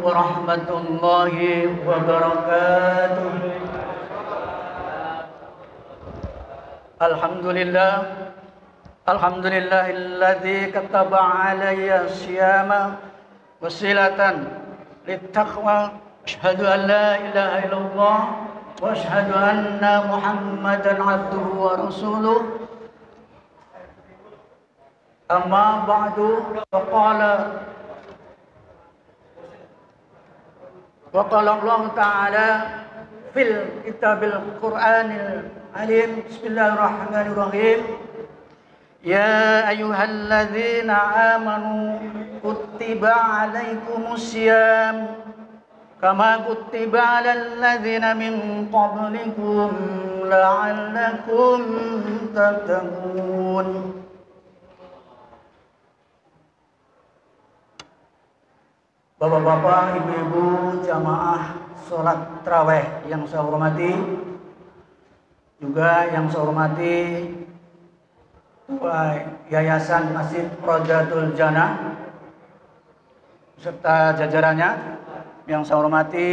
warahmatullahi wabarakatuh. Alhamdulillahilladzi kataba alayya siyama wasilatan littaqwa. Asyhadu an la ilaha illallah wa asyhadu anna Muhammadan abduhu wa rasuluh. Amma ba'du, وقال الله تعالى في الكتاب القرآن العليم. بسم الله الرحمن الرحيم. يا أيها الذين آمنوا كتب عليكم الصيام كما كتب على الذين من قبلكم لعلكم تتقون. Bapak-bapak, ibu-ibu, jamaah sholat tarawih yang saya hormati, juga yang saya hormati Ketua Yayasan Masjid Rodatul Jannah serta jajarannya, yang saya hormati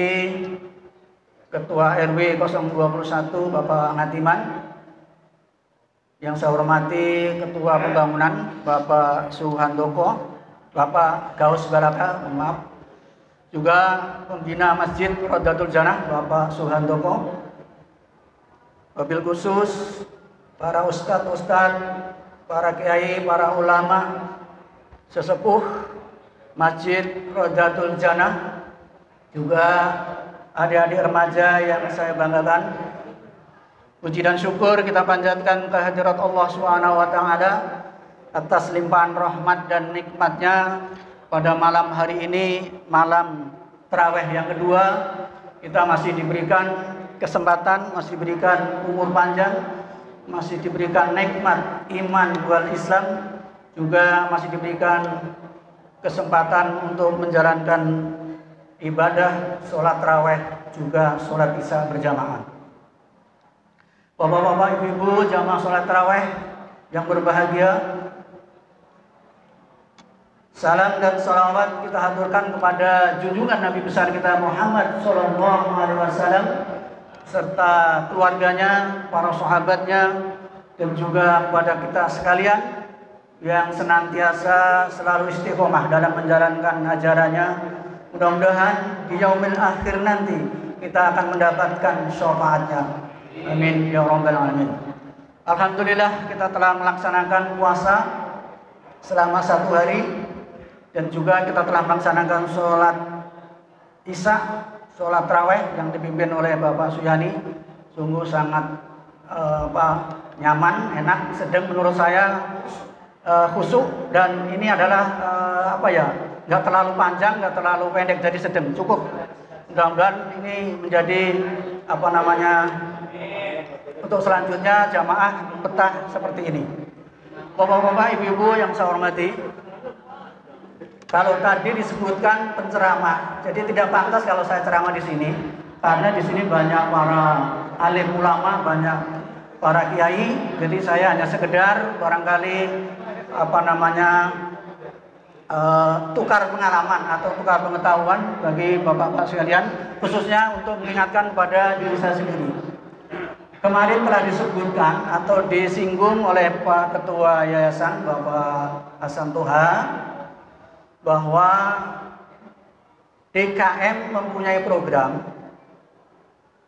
Ketua RW 021 Bapak Ngatiman, yang saya hormati Ketua Pembangunan Bapak Suhandoko, Bapak Gaus Baraka, maaf, juga pembina Masjid Rodatul Jannah Bapak Suhandoko, wabil khusus para ustadz, para kiai, para ulama, sesepuh Masjid Rodatul Jannah, juga adik-adik remaja yang saya banggakan. Puji dan syukur kita panjatkan kehadirat Allah Subhanahu wa taala atas limpahan rahmat dan nikmatnya. Pada malam hari ini, malam tarawih yang kedua, kita masih diberikan kesempatan, masih diberikan umur panjang, masih diberikan nikmat iman wal Islam, juga masih diberikan kesempatan untuk menjalankan ibadah sholat tarawih, juga sholat isya berjamaah. Bapak-bapak, ibu-ibu, jamaah sholat tarawih yang berbahagia, salam dan salawat kita haturkan kepada junjungan Nabi besar kita Muhammad SAW serta keluarganya, para sahabatnya, dan juga kepada kita sekalian yang senantiasa selalu istiqomah dalam menjalankan ajarannya. Mudah-mudahan di yaumil akhir nanti kita akan mendapatkan syafaatnya. Amin ya rabbal alamin. Alhamdulillah, kita telah melaksanakan puasa selama 1 hari. Dan juga kita telah melaksanakan sholat isya, sholat tarawih yang dipimpin oleh Bapak Suyani. Sungguh sangat nyaman, enak, sedang menurut saya, khusyuk, dan ini adalah nggak terlalu panjang, nggak terlalu pendek, jadi sedang, cukup. Mudah-mudahan ini menjadi untuk selanjutnya jamaah betah seperti ini. Bapak-bapak, ibu-ibu yang saya hormati, kalau tadi disebutkan penceramah, jadi tidak pantas kalau saya ceramah di sini, karena di sini banyak para alim ulama, banyak para kiai. Jadi saya hanya sekedar barangkali tukar pengalaman atau tukar pengetahuan bagi bapak-bapak sekalian, khususnya untuk mengingatkan pada diri saya sendiri. Kemarin telah disebutkan atau disinggung oleh Pak Ketua Yayasan Bapak Hasan Toha bahwa DKM mempunyai program.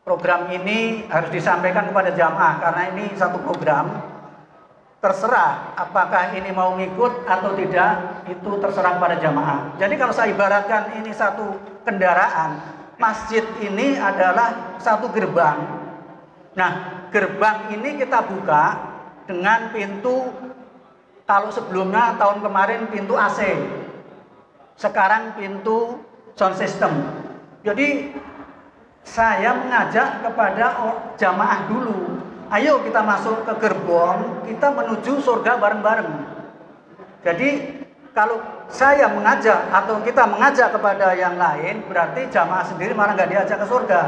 Program ini harus disampaikan kepada jamaah karena ini satu program. Terserah apakah ini mau ngikut atau tidak, itu terserah pada jamaah. Jadi kalau saya ibaratkan ini satu kendaraan, masjid ini adalah satu gerbang. Nah, gerbang ini kita buka dengan pintu, kalau sebelumnya tahun kemarin pintu AC, sekarang pintu sound system. Jadi saya mengajak kepada jamaah dulu, ayo kita masuk ke gerbong, kita menuju surga bareng-bareng. Jadi kalau saya mengajak atau kita mengajak kepada yang lain, berarti jamaah sendiri malah nggak diajak ke surga.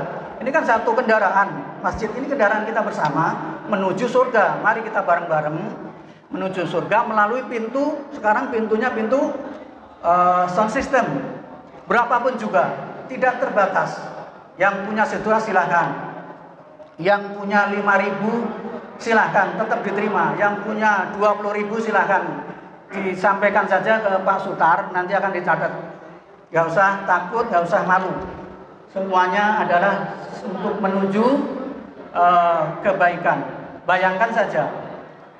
Ini kan satu kendaraan, masjid ini kendaraan kita bersama menuju surga. Mari kita bareng-bareng menuju surga melalui pintu. Sekarang pintunya pintu sound system, berapapun juga, tidak terbatas. Yang punya sedua silahkan, yang punya 5.000 silahkan, tetap diterima. Yang punya 20.000 silahkan, disampaikan saja ke Pak Sutar, nanti akan dicatat. Gak usah takut, gak usah malu. Semuanya adalah untuk menuju kebaikan. Bayangkan saja,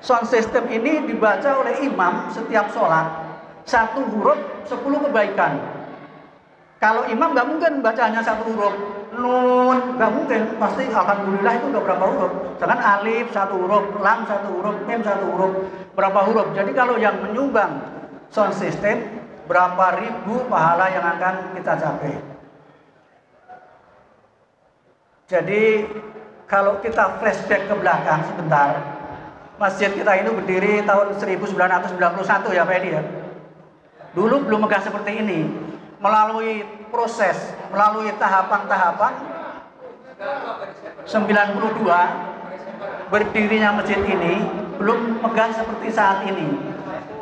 sound system ini dibaca oleh imam setiap sholat, satu huruf 10 kebaikan. Kalau imam nggak mungkin baca hanya satu huruf, nun, nggak mungkin, pasti alhamdulillah itu udah berapa huruf. Jangan alif satu huruf, lam satu huruf, mim satu huruf, berapa huruf. Jadi kalau yang menyumbang sound system, berapa ribu pahala yang akan kita capai. Jadi kalau kita flashback ke belakang sebentar, masjid kita ini berdiri tahun 1991 ya Pak Edi ya. Dulu belum megah seperti ini. Melalui proses, melalui tahapan-tahapan 92 berdirinya masjid ini belum megah seperti saat ini.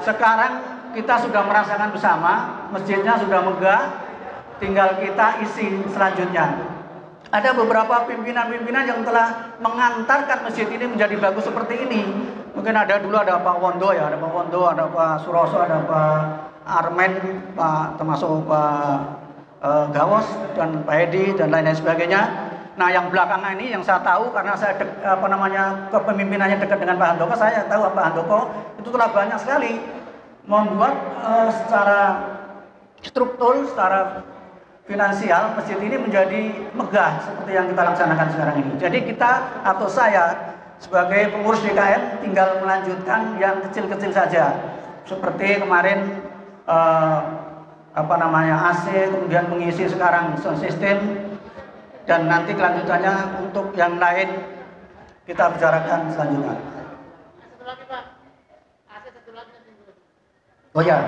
Sekarang kita sudah merasakan bersama, masjidnya sudah megah, tinggal kita isi selanjutnya. Ada beberapa pimpinan-pimpinan yang telah mengantarkan masjid ini menjadi bagus seperti ini. Mungkin dulu ada Pak Wondo ya, ada Pak Wondo, ada Pak Suroso, ada Pak Armen, Pak termasuk Pak Gawos dan Pak Edi dan lain-lain sebagainya. Nah, yang belakangan ini yang saya tahu karena saya kepemimpinannya dekat dengan Pak Handoko, saya tahu Pak Handoko itu telah banyak sekali membuat secara struktur, secara finansial masjid ini menjadi megah seperti yang kita laksanakan sekarang ini. Jadi kita atau saya sebagai pengurus DKM tinggal melanjutkan yang kecil-kecil saja. Seperti kemarin AC, kemudian mengisi sekarang sound system, dan nanti kelanjutannya untuk yang lain kita bicarakan selanjutnya. Oh ya,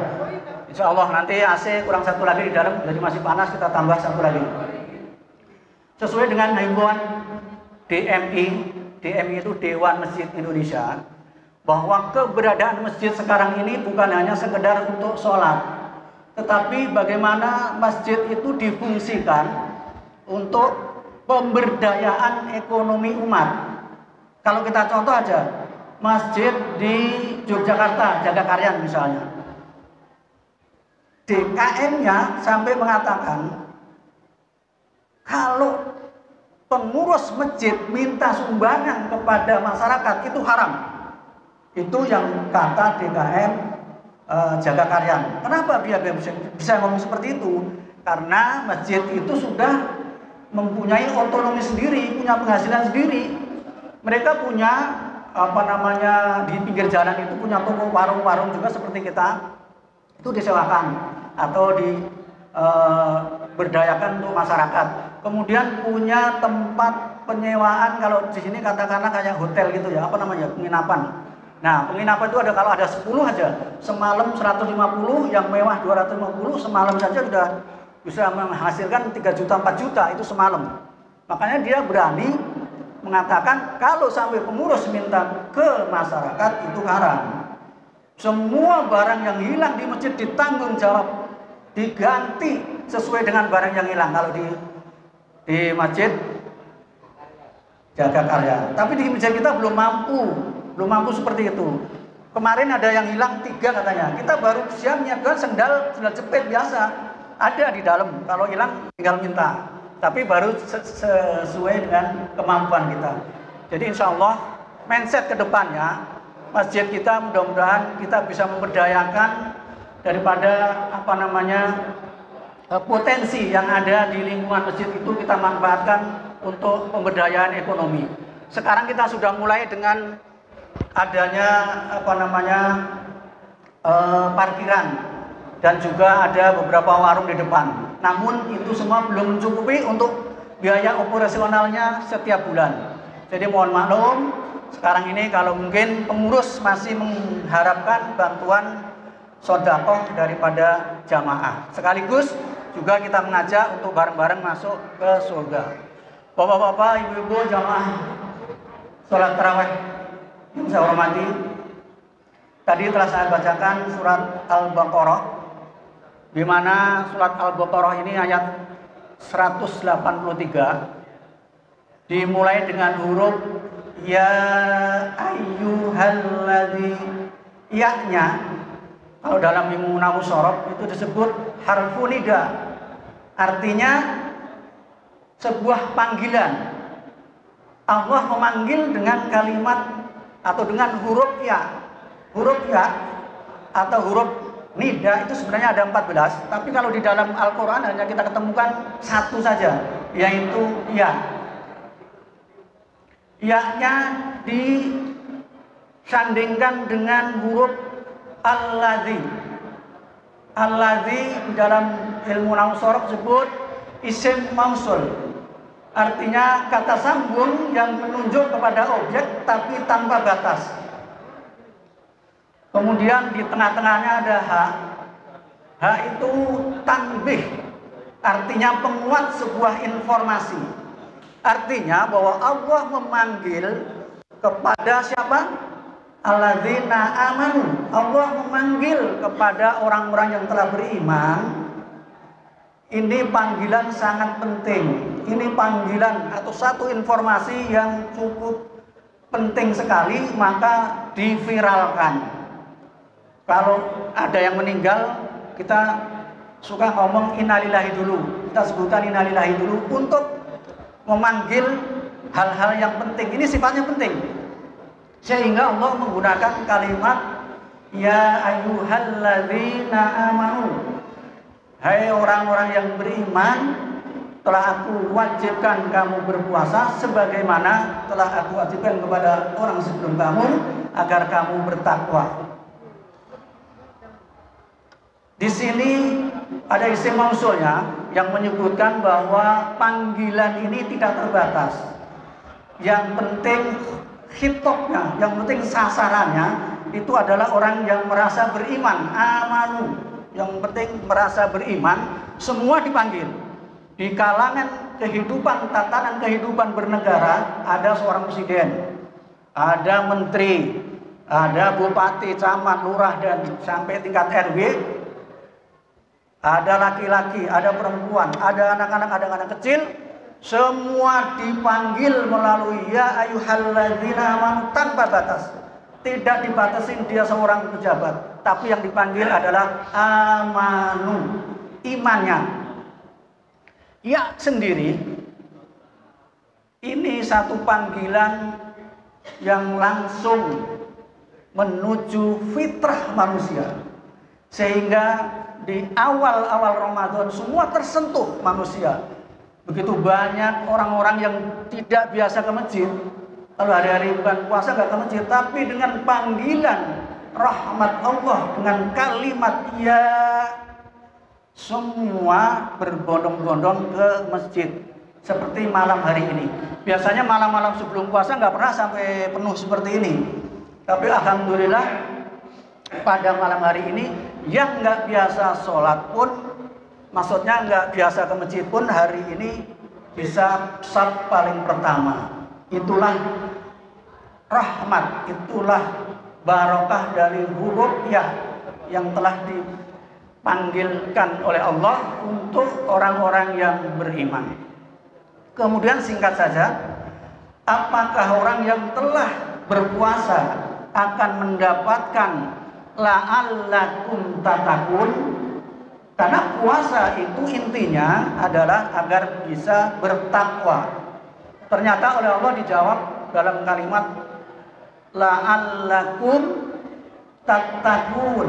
insya Allah nanti AC kurang satu lagi di dalam, jadi masih panas, kita tambah satu lagi. Sesuai dengan himbauan DMI itu Dewan Masjid Indonesia, bahwa keberadaan masjid sekarang ini bukan hanya sekedar untuk sholat, tetapi bagaimana masjid itu difungsikan untuk pemberdayaan ekonomi umat. Kalau kita contoh aja, masjid di Yogyakarta, Jagakaryan misalnya, DKM-nya sampai mengatakan kalau pengurus masjid minta sumbangan kepada masyarakat itu haram. Itu yang kata DKM Jagakaryan. Kenapa dia bisa ngomong seperti itu? Karena masjid itu sudah mempunyai otonomi sendiri, punya penghasilan sendiri. Mereka punya di pinggir jalan itu punya toko warung-warung juga seperti kita. Itu disewakan atau diberdayakan untuk masyarakat. Kemudian punya tempat penyewaan, kalau di sini katakanlah kayak hotel gitu ya, penginapan. Nah, penginapan itu kalau ada 10 aja, semalam 150, yang mewah 250, semalam saja sudah bisa menghasilkan 3 juta, 4 juta itu semalam. Makanya dia berani mengatakan kalau sampai pengurus minta ke masyarakat itu haram. Semua barang yang hilang di masjid ditanggung jawab, diganti sesuai dengan barang yang hilang kalau di masjid Jagakarya. Tapi di masjid kita belum mampu seperti itu. Kemarin ada yang hilang 3 katanya. Kita baru siap menyiapkan sendal jepit biasa, ada di dalam. Kalau hilang tinggal minta. Tapi baru sesuai dengan kemampuan kita. Jadi insya Allah mindset ke depannya masjid kita mudah-mudahan kita bisa memberdayakan daripada potensi yang ada di lingkungan masjid itu kita manfaatkan untuk pemberdayaan ekonomi. Sekarang kita sudah mulai dengan adanya parkiran dan juga ada beberapa warung di depan. Namun itu semua belum mencukupi untuk biaya operasionalnya setiap bulan. Jadi mohon maklum, sekarang ini kalau mungkin pengurus masih mengharapkan bantuan sodakoh daripada jamaah. Sekaligus juga kita mengajak untuk bareng-bareng masuk ke surga. Bapak-bapak, ibu-ibu, jamaah sholat tarawih yang saya hormati, tadi telah saya bacakan surat Al-Baqarah, di mana surat Al-Baqarah ini ayat 183 dimulai dengan huruf ya ayyuhalladzi. Ya-nya kalau dalam ilmu nahwu shorof itu disebut harfu nida, artinya sebuah panggilan. Allah memanggil dengan kalimat atau dengan huruf ya. Huruf ya atau huruf nida itu sebenarnya ada 14, tapi kalau di dalam Al-Quran hanya kita ketemukan satu saja, yaitu ya. Ya-nya disandingkan dengan huruf alladzi. Alladzi di dalam ilmu nahwu shorof disebut isim mausul, artinya kata sambung yang menunjuk kepada objek tapi tanpa batas. Kemudian di tengah-tengahnya ada ha. Ha itu tanbih, artinya penguat sebuah informasi. Artinya bahwa Allah memanggil kepada siapa? Alladzina amanu. Allah memanggil kepada orang-orang yang telah beriman. Ini panggilan sangat penting. Ini panggilan atau satu informasi yang cukup penting sekali, maka diviralkan. Kalau ada yang meninggal, kita suka ngomong innalillahi dulu. Kita sebutkan innalillahi dulu untuk memanggil hal-hal yang penting. Ini sifatnya penting. Sehingga Allah menggunakan kalimat ya ayyuhalladzina amanu. Hai orang-orang yang beriman, telah aku wajibkan kamu berpuasa sebagaimana telah aku wajibkan kepada orang sebelum kamu agar kamu bertakwa. Di sini ada isim mausulnya yang menyebutkan bahwa panggilan ini tidak terbatas. Yang penting khitobnya, yang penting sasarannya itu adalah orang yang merasa beriman, amanu. Yang penting merasa beriman, semua dipanggil. Di kalangan kehidupan, tatanan kehidupan bernegara, ada seorang presiden, ada menteri, ada bupati, camat, lurah, dan sampai tingkat RW. Ada laki-laki, ada perempuan, ada anak-anak, ada anak kecil. Semua dipanggil melalui ya ayyuhalladzina amanu tanpa batas. Tidak dibatasin dia seorang pejabat, tapi yang dipanggil adalah amanu, imannya. Ya sendiri ini satu panggilan yang langsung menuju fitrah manusia, sehingga di awal-awal Ramadan semua tersentuh manusia. Begitu banyak orang-orang yang tidak biasa ke masjid. Kalau hari-hari bukan puasa nggak ke masjid, tapi dengan panggilan rahmat Allah, dengan kalimat ya, semua berbondong-bondong ke masjid. Seperti malam hari ini. Biasanya malam-malam sebelum puasa nggak pernah sampai penuh seperti ini. Tapi alhamdulillah pada malam hari ini yang nggak biasa sholat pun, maksudnya nggak biasa ke masjid pun, hari ini bisa saf paling pertama. Itulah rahmat, itulah barokah dari huruf ya yang telah dipanggilkan oleh Allah untuk orang-orang yang beriman. Kemudian singkat saja, apakah orang yang telah berpuasa akan mendapatkan la'allakum tatakun? Karena puasa itu intinya adalah agar bisa bertakwa. Ternyata oleh Allah dijawab dalam kalimat la'allakum tatakun.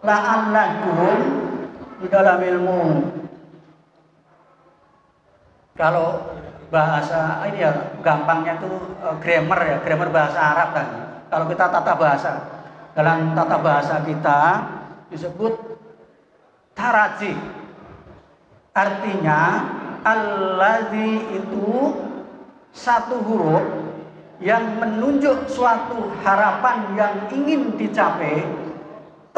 La'allakum di dalam ilmu, kalau bahasa ini ya gampangnya itu grammar ya, grammar bahasa Arab kan. Kalau kita tata bahasa, dalam tata bahasa kita disebut taraji. Artinya allazi itu satu huruf yang menunjuk suatu harapan yang ingin dicapai,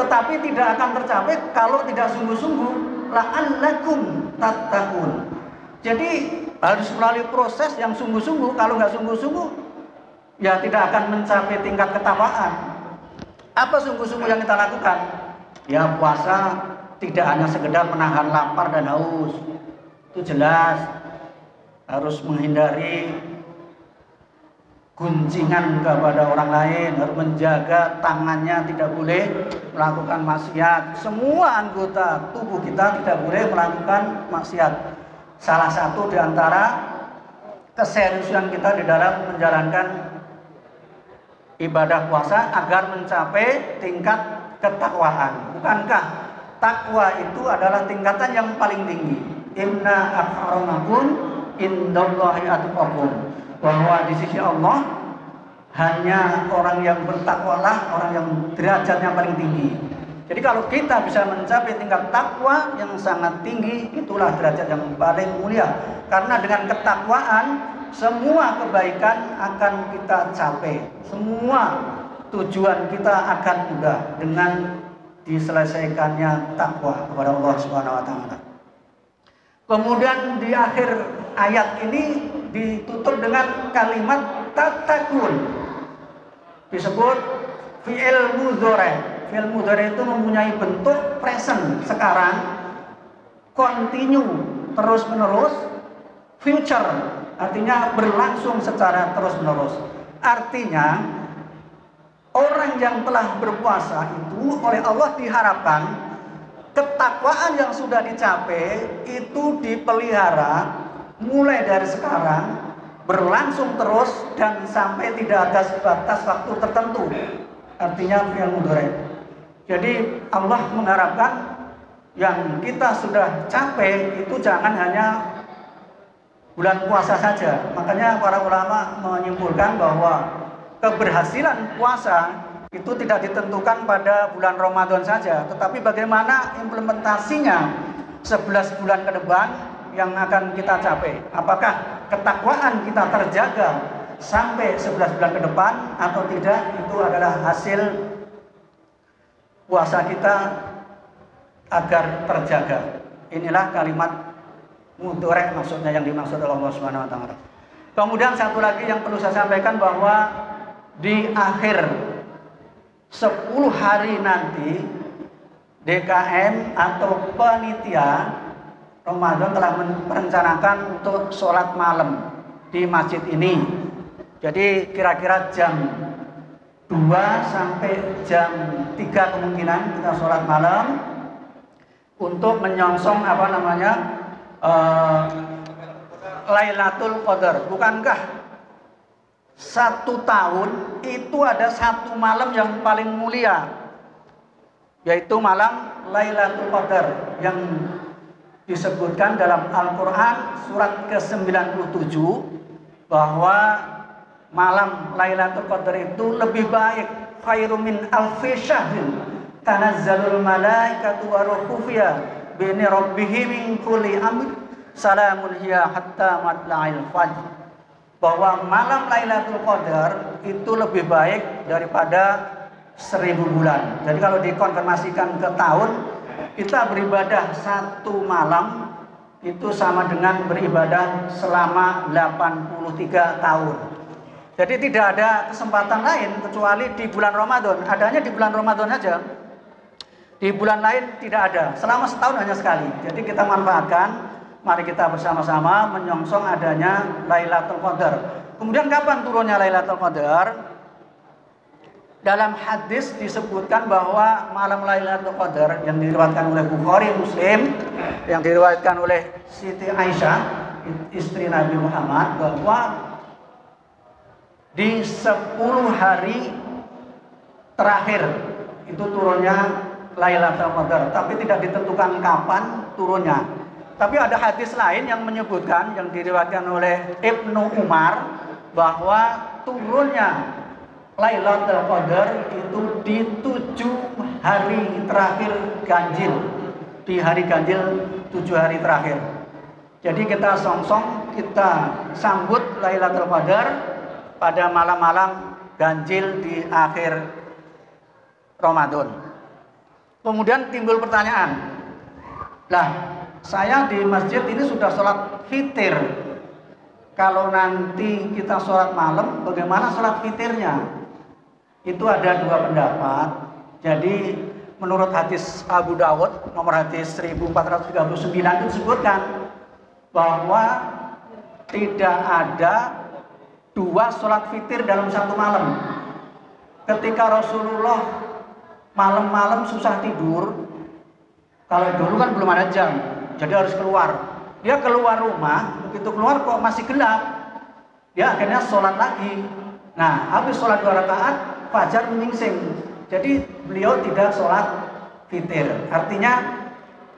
tetapi tidak akan tercapai kalau tidak sungguh-sungguh. La'allakum tattaqun. Jadi harus melalui proses yang sungguh-sungguh. Kalau nggak sungguh-sungguh, ya tidak akan mencapai tingkat ketakwaan. Apa sungguh-sungguh yang kita lakukan? Ya puasa tidak hanya sekedar menahan lapar dan haus, itu jelas. Harus menghindari guncingan kepada orang lain, harus menjaga tangannya, tidak boleh melakukan maksiat. Semua anggota tubuh kita tidak boleh melakukan maksiat. Salah satu di antara keseriusan kita di dalam menjalankan ibadah puasa agar mencapai tingkat ketakwaan. Bukankah takwa itu adalah tingkatan yang paling tinggi? Inna akramakum indallahi atqakum. Bahwa di sisi Allah hanya orang yang bertakwalah orang yang derajatnya paling tinggi. Jadi kalau kita bisa mencapai tingkat takwa yang sangat tinggi, itulah derajat yang paling mulia. Karena dengan ketakwaan semua kebaikan akan kita capai. Semua tujuan kita akan mudah dengan diselesaikannya takwa kepada Allah Subhanahu wa taala. Kemudian di akhir ayat ini ditutup dengan kalimat tatakun. Disebut fi'il mudhari'. Fi'il mudhari' itu mempunyai bentuk present sekarang, continue terus menerus, future artinya berlangsung secara terus menerus. Artinya orang yang telah berpuasa itu oleh Allah diharapkan ketakwaan yang sudah dicapai itu dipelihara mulai dari sekarang, berlangsung terus dan sampai tidak ada batas waktu tertentu. Artinya fi'il mudhari'. Jadi Allah mengharapkan yang kita sudah capai itu jangan hanya bulan puasa saja. Makanya para ulama menyimpulkan bahwa keberhasilan puasa itu tidak ditentukan pada bulan Ramadan saja, tetapi bagaimana implementasinya 11 bulan ke depan yang akan kita capai. Apakah ketakwaan kita terjaga sampai 11 bulan ke depan atau tidak, itu adalah hasil puasa kita agar terjaga. Inilah kalimat mudhari' maksudnya yang dimaksud oleh Allah Subhanahu wa taala. Kemudian satu lagi yang perlu saya sampaikan bahwa di akhir 10 hari nanti DKM atau panitia Ramadan telah merencanakan untuk sholat malam di masjid ini. Jadi kira-kira jam 2 sampai jam 3 kemungkinan kita sholat malam untuk menyongsong Lailatul Qadar. Bukankah 1 tahun itu ada 1 malam yang paling mulia, yaitu malam Lailatul Qadar yang disebutkan dalam Al-Quran surat ke-97 bahwa malam Lailatul Qadar itu lebih baik, khairum min alfi syahrin tanazzalul malaikatu wa ruhu fiha bi rabbihim min kulli amr salamun hiya hatta matla'il fajr. Bahwa malam Lailatul Qadar itu lebih baik daripada 1000 bulan. Jadi kalau dikonfirmasikan ke tahun, kita beribadah 1 malam itu sama dengan beribadah selama 83 tahun. Jadi tidak ada kesempatan lain kecuali di bulan Ramadan. Adanya di bulan Ramadan saja. Di bulan lain tidak ada. Selama setahun hanya sekali. Jadi kita manfaatkan. Mari kita bersama-sama menyongsong adanya Lailatul Qadar. Kemudian kapan turunnya Lailatul Qadar? Dalam hadis disebutkan bahwa malam Lailatul Qadar yang diriwayatkan oleh Bukhari, Muslim, yang diriwayatkan oleh Siti Aisyah, istri Nabi Muhammad, bahwa di 10 hari terakhir itu turunnya Lailatul Qadar, tapi tidak ditentukan kapan turunnya. Tapi ada hadis lain yang menyebutkan, yang diriwayatkan oleh Ibnu Umar, bahwa turunnya Lailatul Qadar itu di 7 hari terakhir ganjil. Di hari ganjil 7 hari terakhir. Jadi kita songsong, kita sambut Lailatul Qadar pada malam-malam ganjil di akhir Ramadan. Kemudian timbul pertanyaan, lah saya di masjid ini sudah sholat witir, kalau nanti kita sholat malam bagaimana sholat witirnya? Itu ada dua pendapat. Jadi menurut hadis Abu Dawud nomor hadis 1439 itu disebutkan bahwa tidak ada dua sholat witir dalam satu malam. Ketika Rasulullah malam-malam susah tidur, kalau dulu kan belum ada jam, jadi harus keluar. Dia keluar rumah, begitu keluar kok masih gelap, dia akhirnya sholat lagi. Nah, habis sholat 2 rakaat, fajar menyingsing. Jadi beliau tidak sholat witir. Artinya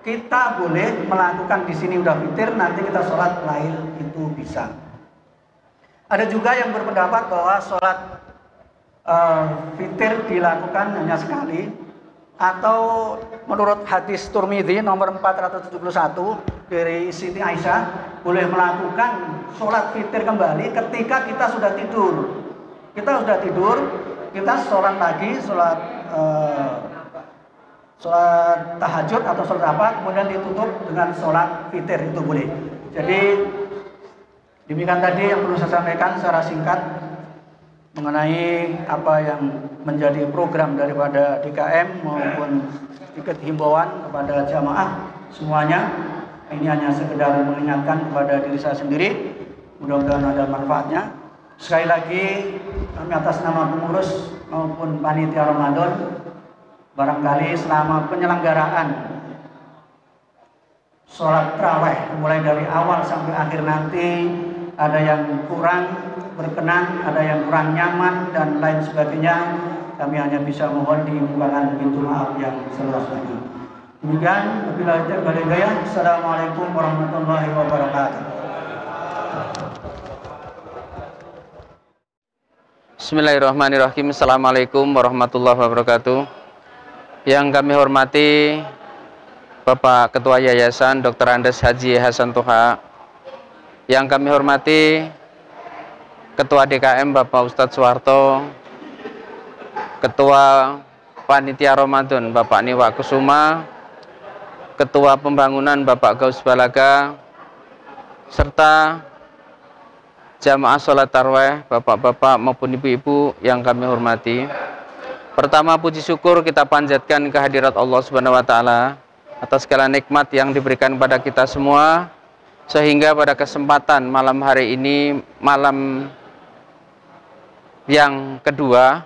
kita boleh melakukan di sini udah witir, nanti kita sholat lain itu bisa. Ada juga yang berpendapat bahwa sholat witir dilakukan hanya sekali, atau menurut hadis Tirmidzi nomor 471 dari Siti Aisyah boleh melakukan sholat witir kembali ketika kita sudah tidur. Kita sudah tidur, kita sholat lagi, sholat tahajud atau sholat apa, kemudian ditutup dengan sholat witir, itu boleh. Jadi demikian tadi yang perlu saya sampaikan secara singkat mengenai apa yang menjadi program daripada DKM maupun sedikit himbauan kepada jamaah semuanya. Ini hanya sekedar mengingatkan kepada diri saya sendiri, mudah-mudahan ada manfaatnya. Sekali lagi kami atas nama pengurus maupun panitia Ramadan, barangkali selama penyelenggaraan sholat tarawih mulai dari awal sampai akhir nanti ada yang kurang berkenan, ada yang kurang nyaman dan lain sebagainya, kami hanya bisa mohon dibukakan pintu maaf yang seluas-luasnya. Demikian, wabillahi taufiq wal hidayah. Assalamualaikum warahmatullahi wabarakatuh. Bismillahirrahmanirrahim. Assalamualaikum warahmatullahi wabarakatuh. Yang kami hormati Bapak Ketua Yayasan Dr. Andes Haji Hasan Toha, yang kami hormati Ketua DKM Bapak Ustadz Soeharto, Ketua Panitia Ramadan Bapak Niwa Kusuma, Ketua Pembangunan Bapak Gaus Balaga, serta jamaah sholat tarawih bapak-bapak maupun ibu-ibu yang kami hormati. Pertama, puji syukur kita panjatkan kehadirat Allah Subhanahu wa taala atas segala nikmat yang diberikan kepada kita semua, sehingga pada kesempatan malam hari ini, malam yang kedua,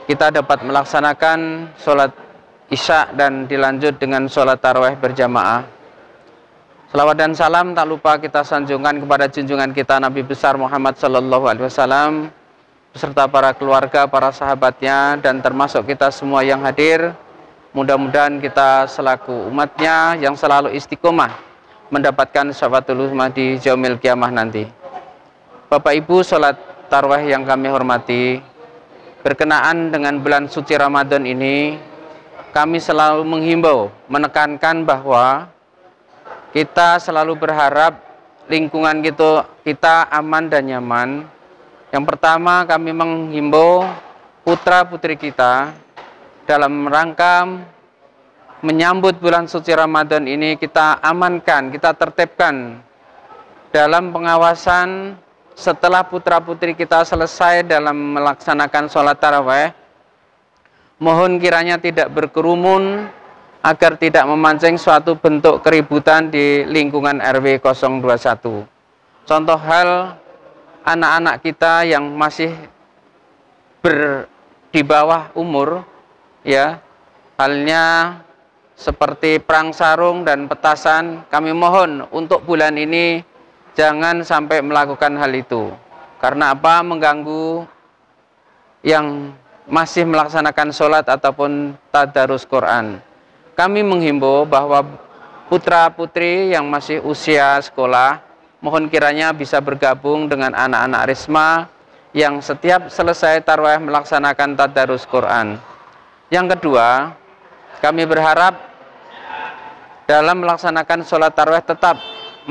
kita dapat melaksanakan sholat isya dan dilanjut dengan sholat tarawih berjamaah. Salawat dan salam tak lupa kita sanjungkan kepada junjungan kita Nabi besar Muhammad Sallallahu Alaihi Wasallam beserta para keluarga, para sahabatnya, dan termasuk kita semua yang hadir. Mudah-mudahan kita selaku umatnya yang selalu istiqomah mendapatkan syafaatul uzma di yaumil kiamah nanti. Bapak Ibu, sholat tarawih yang kami hormati, berkenaan dengan bulan suci Ramadan ini, kami selalu menghimbau, menekankan bahwa kita selalu berharap lingkungan kita aman dan nyaman. Yang pertama, kami menghimbau putra-putri kita dalam rangka menyambut bulan suci Ramadan ini, kita amankan, kita tertibkan dalam pengawasan. Setelah putra-putri kita selesai dalam melaksanakan sholat tarawih, mohon kiranya tidak berkerumun agar tidak memancing suatu bentuk keributan di lingkungan RW 021. Contoh hal, anak-anak kita yang masih di bawah umur, ya, halnya seperti perang sarung dan petasan, kami mohon untuk bulan ini jangan sampai melakukan hal itu. Karena apa? Mengganggu yang masih melaksanakan sholat ataupun tadarus Quran. Kami menghimbau bahwa putra-putri yang masih usia sekolah, mohon kiranya bisa bergabung dengan anak-anak Risma yang setiap selesai tarawih melaksanakan tadarus Quran. Yang kedua, kami berharap dalam melaksanakan sholat tarawih tetap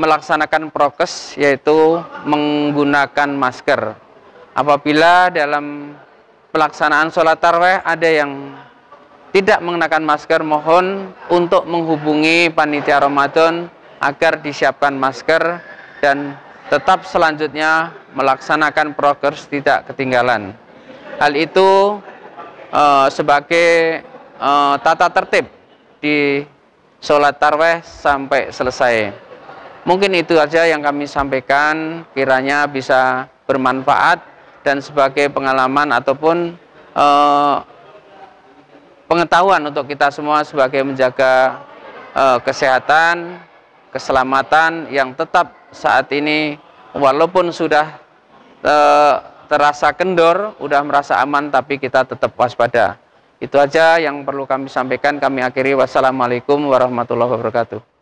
melaksanakan prokes, yaitu menggunakan masker. Apabila dalam pelaksanaan sholat tarawih ada yang tidak mengenakan masker, mohon untuk menghubungi panitia Ramadan agar disiapkan masker dan tetap selanjutnya melaksanakan progres tidak ketinggalan. Hal itu sebagai tata tertib di sholat tarawih sampai selesai. Mungkin itu aja yang kami sampaikan, kiranya bisa bermanfaat dan sebagai pengalaman ataupun pengetahuan untuk kita semua sebagai menjaga kesehatan, keselamatan yang tetap saat ini walaupun sudah terasa kendor, udah merasa aman, tapi kita tetap waspada. Itu aja yang perlu kami sampaikan. Kami akhiri. Wassalamualaikum warahmatullahi wabarakatuh.